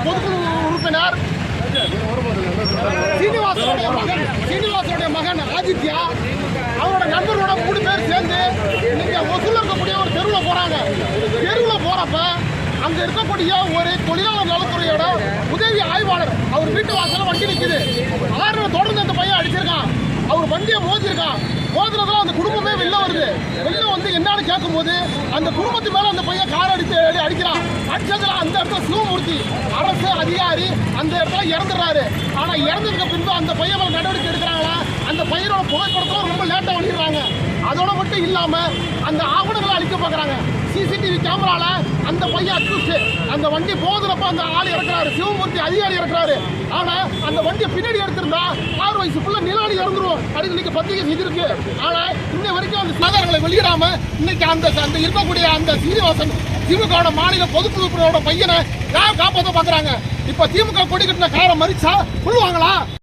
பொதுக்குழு உறுப்பினர் சீனிவாசனுடைய மகன் ஆதித்யா அவரோட நண்பரோட 3 பேர் சேர்ந்து நீங்க ஒசூர்ல இருக்கக்கூடிய ஒரு தெருவில் போறாங்க. தெருவில் போறப்ப அங்க இருக்கக்கூடிய ஒரு தொழிலாளர் நலத்துறையோட உதவி ஆய்வாளர் அவர் வீட்டு வாசல வண்டி நிற்குது. தொடர்ந்து அந்த பையன் அடிச்சிருக்கான். அவர் வண்டியை மோதிருக்கான். மோதிரத்துல அந்த குடும்பமே வெளில வருது. வெளில வந்து என்னன்னு கேட்கும் போது அந்த குடும்பத்து மேல அந்த பையன் கார் அடிக்கிறான். அடிச்சதுல அந்த இடத்துல சிவமூர்த்தி அரசு அதிகாரி அந்த இடத்துல இறந்துடுறாரு. ஆனா இறந்ததுக்கு பின்பு அந்த பையன் மேல நடவடிக்கை எடுக்கிறாங்களா? அந்த பையனோட புகைப்படத்துல ரொம்ப லேட்டா பண்ணிடுறாங்க. அதோட மட்டும் இல்லாம அந்த ஆவணங்களை அழிக்க பாக்குறாங்க. சிசிடிவி கேமரால அந்த பையன் அக்யூஸ்ட் அந்த வண்டி போதுறப்ப அந்த ஆள் இறக்குறாரு. சிவமூர்த்தி அதிகாரி இறக்குறாரு. ஆனா அந்த வண்டியை பின்னாடி எடுத்திருந்தா 6 வயசு புள்ள நிலாடி இறந்துருவோம் அப்படின்னு இன்னைக்கு பத்திரிகை செய்திருக்கு. ஆனா இன்னை வரைக்கும் அந்த சாதாரணங்களை வெளியிடாம இன்னைக்கு அந்த இருக்கக்கூடிய அந்த சீனிவாசன் திமுக மாநில பொதுக்குழுவோட பையனை யார் காப்பாற்ற பாக்குறாங்க. இப்ப திமுக கொடி கட்டின காரை மறிச்சா சொல்லுவாங்களா?